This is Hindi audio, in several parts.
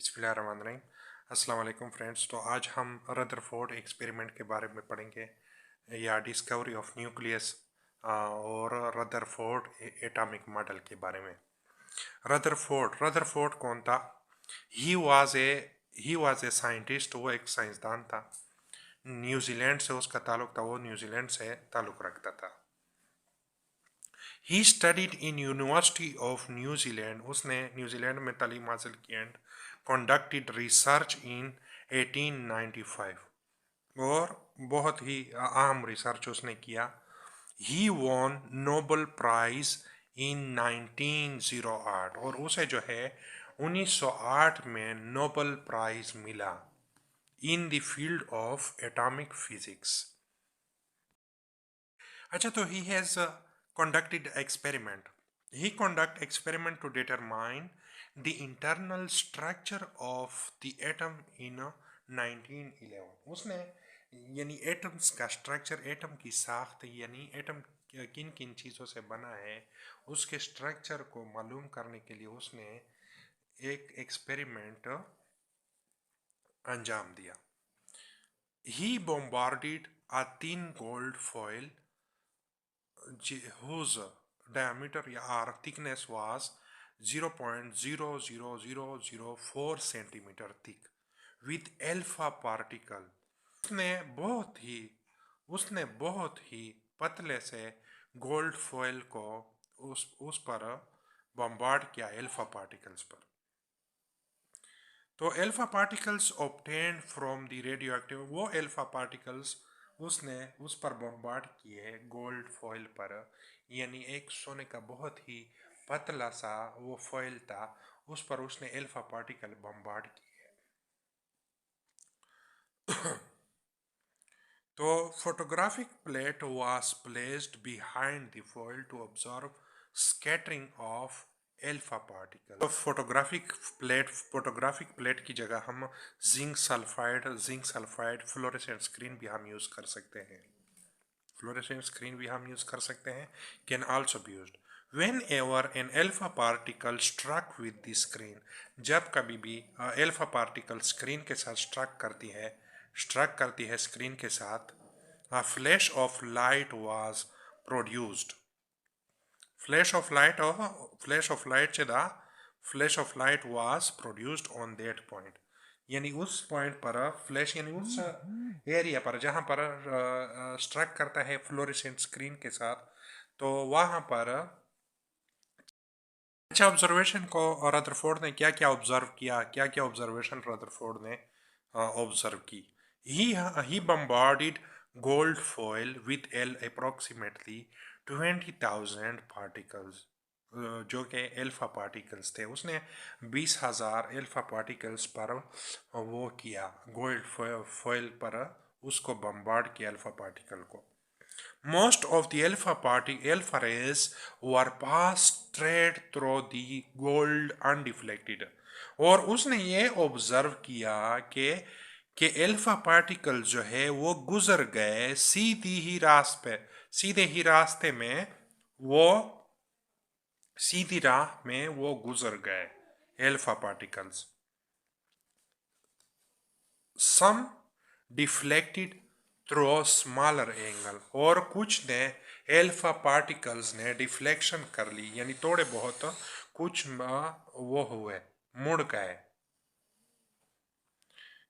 बिस्मिल्लाहिर्रहमानिर्रहीम। अस्सलाम वालेकुम फ्रेंड्स। तो आज हम रदरफोर्ड एक्सपेरिमेंट के बारे में पढ़ेंगे या डिस्कवरी ऑफ न्यूक्लियस और रदरफोर्ड एटॉमिक मॉडल के बारे में। रदरफोर्ड कौन था? He was a scientist. वो एक साइंसदान था। न्यूजीलैंड से उसका ताल्लुक था। वो न्यूजीलैंड से ताल्लुक रखता था। He studied in university of New Zealand. उसने न्यूजीलैंड में तालीम हासिल की एंड conducted research in 1895 और बहुत ही अहम रिसर्च उसने किया। He won Nobel Prize in 1908 और उसे जो है 1908 में नोबेल प्राइज मिला in the field of atomic physics. अच्छा, तो he has conducted experiment. He conduct experiment to determine the internal structure of the atom in 1911. उसने यानी एटम्स का स्ट्रक्चर, एटम की साख्त, यानी एटम किन किन चीज़ों से बना है उसके स्ट्रक्चर को मालूम करने के लिए उसने एक एक्सपेरिमेंट अंजाम दिया। He bombarded a thin gold foil whose diameter or thickness was 0.00004 centimeter thick with alpha particle। उसने बहुत ही पतले से गोल्ड फॉयल को उस पर बम्बार्ड किया अल्फा पार्टिकल्स पर। तो alpha particles obtained from the radio active, वो अल्फा पार्टिकल्स उसने उस पर बम्बार्ड किए गोल्ड फॉयल पर, यानी एक सोने का बहुत ही पतला सा वो फॉयल था, उस पर उसने अल्फा पार्टिकल बम्बार्ड किए। तो photographic plate was placed behind the foil to observe scattering of alpha particle. तो फोटोग्राफिक प्लेट की जगह हम जिंक सल्फाइड फ्लोरेसेंट स्क्रीन भी हम यूज कर सकते हैं। Can also be used whenever an alpha particle struck with the screen. जब कभी भी एल्फा पार्टिकल स्क्रीन के साथ स्ट्रक करती है स्क्रीन के साथ, a flash of light was produced। flash of light was produced on that point। यानी उस पॉइंट पर फ्लैश, यानी उस एरिया पर जहां पर स्ट्रक करता है फ्लोरेसेंट स्क्रीन के साथ, तो वहां पर अच्छा ऑब्जर्वेशन को रदरफोर्ड ने क्या क्या ऑब्जर्वेशन रदरफोर्ड ने ऑब्जर्व की। he bombarded gold foil with approximately 20,000 particles, जो कि अल्फा पार्टिकल्स थे। उसने 20,000 अल्फा पार्टिकल्स पर वो किया, गोल्ड फॉयल पर उसको बम्बार्ड किया अल्फा पार्टिकल को। Most of the alpha rays were passed straight through the gold undeflected। और उसने ये ऑब्जर्व किया कि अल्फा पार्टिकल जो है वो गुजर गए सीधे राह में वो गुजर गए अल्फा पार्टिकल्स। सम डिफ्लेक्टेड थ्रू स्मॉलर एंगल, और कुछ ने अल्फा पार्टिकल्स ने डिफ्लेक्शन कर ली, यानी थोड़े बहुत कुछ वो हुए, मुड़ गए।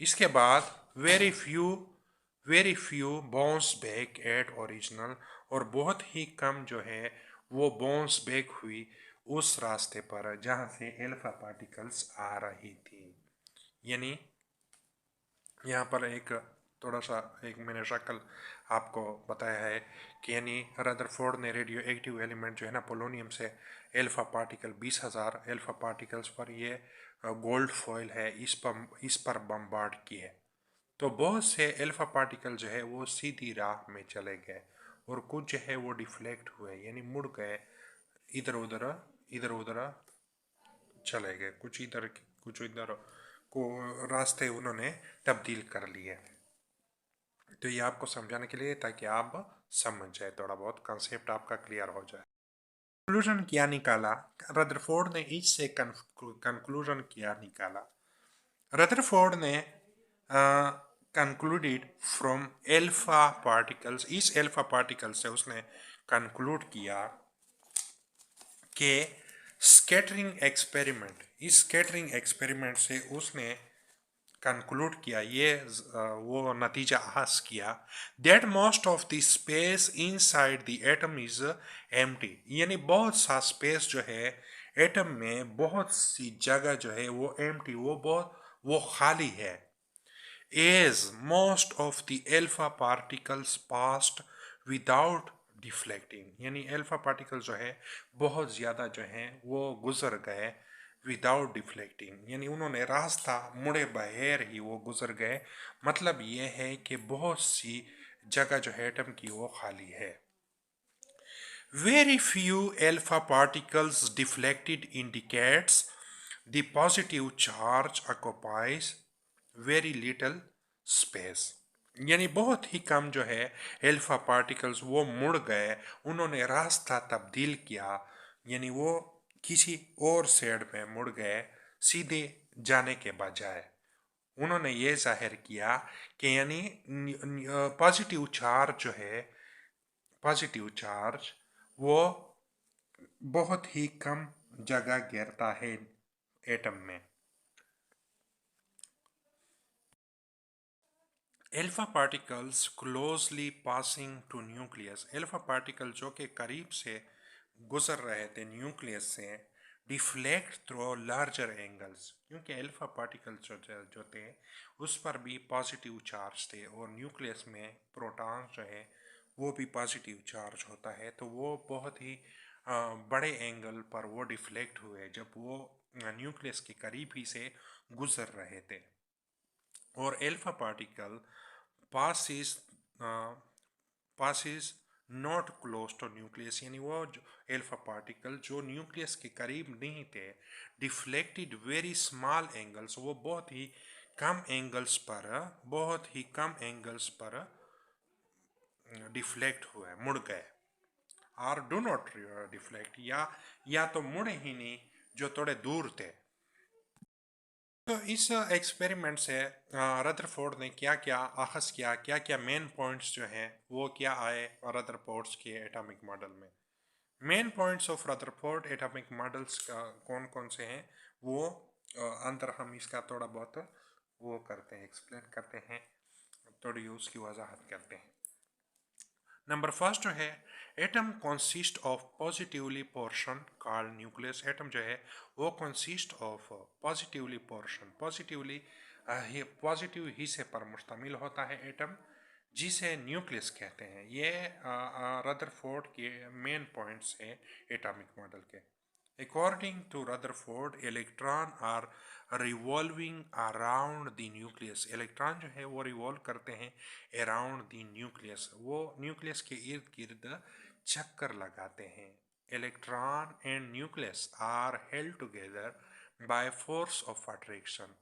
इसके बाद very few bounce back at original, और बहुत ही कम जो है वो बाउंस बैक हुई उस रास्ते पर जहां से अल्फा पार्टिकल्स आ रही थी। यानी यहाँ पर एक मैंने शक्ल आपको बताया है कि यानी रदरफोर्ड ने रेडियो एक्टिव एलिमेंट जो है ना पोलोनियम से अल्फा पार्टिकल 20,000 अल्फा पार्टिकल्स पर ये गोल्ड फॉयल है इस पर बम्बार्ड किए। तो बहुत से अल्फा पार्टिकल जो है वो सीधी राह में चले गए, और कुछ जो है वो डिफ्लेक्ट हुए, यानी मुड़ गए, इधर उधर चले गए, कुछ इधर को रास्ते उन्होंने तब्दील कर लिए। तो ये आपको समझाने के लिए, ताकि आप समझ जाए, थोड़ा बहुत कंसेप्ट आपका क्लियर हो जाए। कंक्लूजन क्या निकाला रदरफोर्ड ने? इससे कंक्लूजन क्या निकाला रदरफोर्ड ने कंक्लूडेड फ्रॉम एल्फा पार्टिकल्स, इस एल्फा पार्टिकल से उसने कंक्लूड किया कि इस स्कैटरिंग एक्सपेरिमेंट से उसने कंक्लूड किया, वो नतीजा हासिल किया, that most of the space inside the atom is empty, यानी बहुत सा स्पेस जो है एटम में, बहुत सी जगह जो है वो एम्प्टी, वो खाली है। As most of the alpha particles passed without deflecting, यानी अल्फा पार्टिकल जो है बहुत ज़्यादा जो है वो गुजर गए विदाउट डिफ्लेक्टिंग, यानी उन्होंने रास्ता मुड़े बगैर ही वो गुजर गए। मतलब ये है कि बहुत सी जगह जो है एटम की वो खाली है। Very few alpha particles deflected indicates the positive charge occupies very little space, यानी बहुत ही कम जो है अल्फा पार्टिकल्स वो मुड़ गए, उन्होंने रास्ता तब्दील किया, यानी वो किसी और साइड में मुड़ गए सीधे जाने के बजाय। उन्होंने ये जाहिर किया कि यानी पॉजिटिव चार्ज वो बहुत ही कम जगह घेरता है एटम में। Alpha particles closely passing to nucleus, alpha particle जो कि करीब से गुजर रहे थे न्यूक्लियस से, डिफ्लेक्ट थ्रू लार्जर एंगल्स, क्योंकि एल्फा पार्टिकल जो थे उस पर भी पॉजिटिव चार्ज थे और न्यूक्लियस में प्रोटॉन जो है वो भी पॉजिटिव चार्ज होता है, तो वो बहुत ही बड़े एंगल पर वो डिफ्लेक्ट हुए जब वो न्यूक्लियस के करीब ही से गुजर रहे थे। और alpha particle passes passes not close to nucleus, यानी वो जो एल्फा पार्टिकल जो न्यूक्लियस के करीब नहीं थे, डिफ्लेक्टेड वेरी स्मॉल एंगल्स, वो बहुत ही कम एंगल्स पर डिफ्लेक्ट हुए, मुड़ गए। और डू नॉट डिफ्लेक्ट, या तो मुड़े ही नहीं, जो थोड़े दूर थे। तो इस एक्सपेरिमेंट से रदरफोर्ड ने क्या क्या अखज़ किया, क्या क्या मेन पॉइंट्स जो हैं वो क्या आए रदरफोर्ड्स के एटॉमिक मॉडल में। Main points of Rutherford atomic models का कौन कौन से हैं, वो अंदर हम इसका थोड़ा बहुत वो करते हैं, एक्सप्लेन करते हैं, थोड़ी उसकी वजाहत करते हैं। नंबर फर्स्ट जो है, atom consist of positively portion called nucleus, atom जो है वो consist of positively portion, positive हिस्से पर मुश्तमिल होता है एटम, जिसे न्यूक्लियस कहते हैं। ये रदरफोर्ड के मेन पॉइंट्स हैं एटॉमिक मॉडल के। According to Rutherford, electron are revolving around the nucleus. Electron जो है वो रिवॉल्व करते हैं अराउंड द न्यूक्लियस, वो न्यूक्लियस के इर्द गिर्द चक्कर लगाते हैं। Electron and nucleus are held together by force of attraction,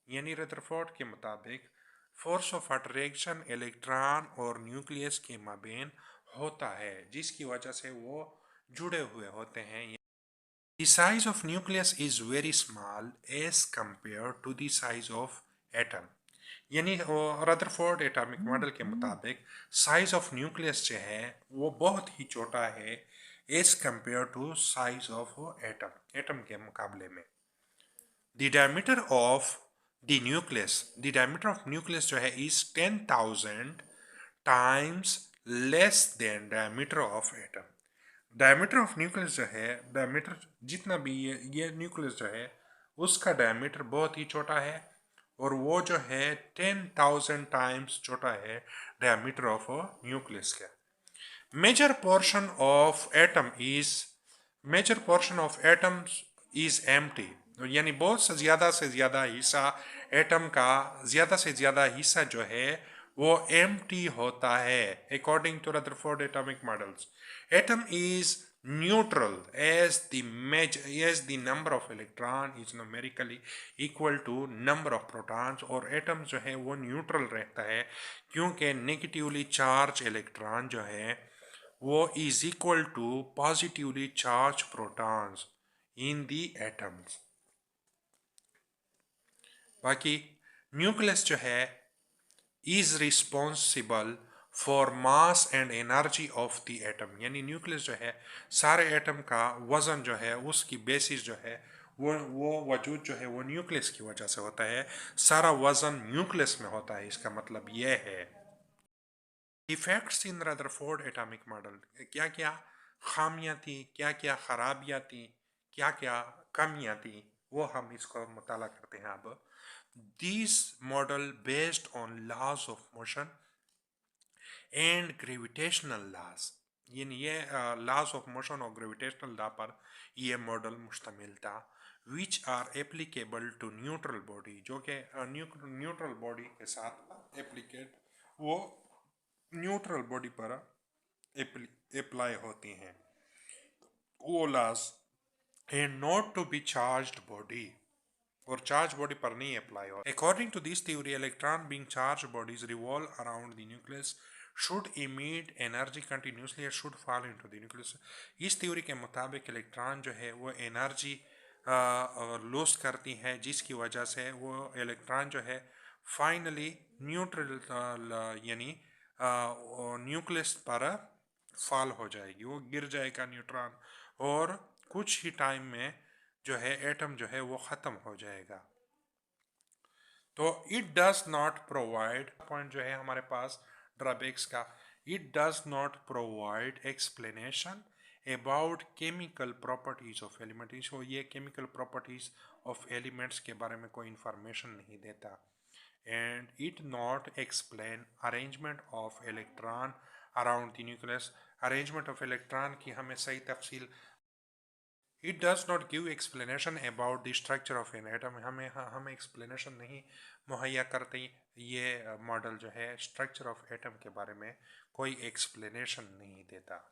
यानी रदरफोर्ड के मुताबिक फोर्स ऑफ अट्रैक्शन इलेक्ट्रॉन और न्यूक्लियस के माबेन होता है, जिसकी वजह से वो जुड़े हुए होते हैं। The size of nucleus is very small as compared to the size of atom. यानी रदरफोर्ड एटॉमिक मॉडल के मुताबिक साइज ऑफ न्यूक्लियस जो है वो बहुत ही छोटा है as compare to size of atom के मुकाबले में। The diameter of the diameter of nucleus जो है is 10,000 times less than diameter of atom. Diameter of nucleus जो है, डायमीटर जितना भी ये न्यूक्लियस जो है उसका डायमीटर बहुत ही छोटा है, और वो जो है 10,000 टाइम्स छोटा है डायमीटर ऑफ न्यूक्लियस का। Major portion of atoms is empty, यानी बहुत से ज़्यादा हिस्सा एटम का ज़्यादा से ज़्यादा हिस्सा जो है वो एम्प्टी होता है। According to Rutherford atomic models, atom is neutral as the number of electron is numerically equal to number of protons, और एटम जो है वो न्यूट्रल रहता है क्योंकि नेगेटिवली चार्ज इलेक्ट्रॉन जो है वो is equal to positively charge protons in the atoms. बाकी न्यूक्लियस जो है is responsible for mass and energy of the atom, यानी न्यूक्लियस जो है सारे एटम का वजन जो है उसकी बेसिस जो है वो वजूद जो है वो न्यूक्लियस की वजह से होता है, सारा वजन न्यूक्लियस में होता है। इसका मतलब यह है इफेक्ट्स इन रदरफोर्ड एटॉमिक मॉडल, क्या क्या खामियां थी, क्या क्या खराबियां थी, क्या क्या कमियां थी, वो हम इसको मुताला करते हैं अब। This model based on laws of motion and gravitational laws, यानी ये लॉज ऑफ मोशन और ग्रेविटेशनल लॉ पर ये मॉडल मुश्तमिल था। Which are applicable to neutral body, जो कि न्यूट्रल बॉडी के साथ एप्लीकेट वो न्यूट्रल बॉडी पर अप्लाई होती हैं वो laws, and not to be charged body, और चार्ज बॉडी पर नहीं अप्लाई हो। According to this theory electron being charge bodies revolve around the nucleus should emit energy continuously should fall into the nucleus. इस थ्योरी के मुताबिक इलेक्ट्रॉन जो है वो एनर्जी लूज करती है, जिसकी वजह से वो इलेक्ट्रॉन जो है फाइनली न्यूट्रल यानी न्यूक्लियस पर फॉल हो जाएगी, वो गिर जाएगा न्यूट्रॉन, और कुछ ही टाइम में जो है एटम जो है वो ख़त्म हो जाएगा। तो it does not provide, point जो है हमारे पास ड्रॉबैक्स का, it does not provide explanation about chemical properties of element, इसको ये केमिकल प्रॉपर्टीज ऑफ एलिमेंट्स के बारे में कोई इंफॉर्मेशन नहीं देता। And it not explain arrangement of electron around the nucleus, arrangement of electron की हमें सही तफसील, it does not give explanation about the structure of an atom, हमें एक्सप्लेनेशन नहीं मुहैया करती ये मॉडल जो है स्ट्रक्चर ऑफ एटम के बारे में कोई एक्सप्लेनेशन नहीं देता।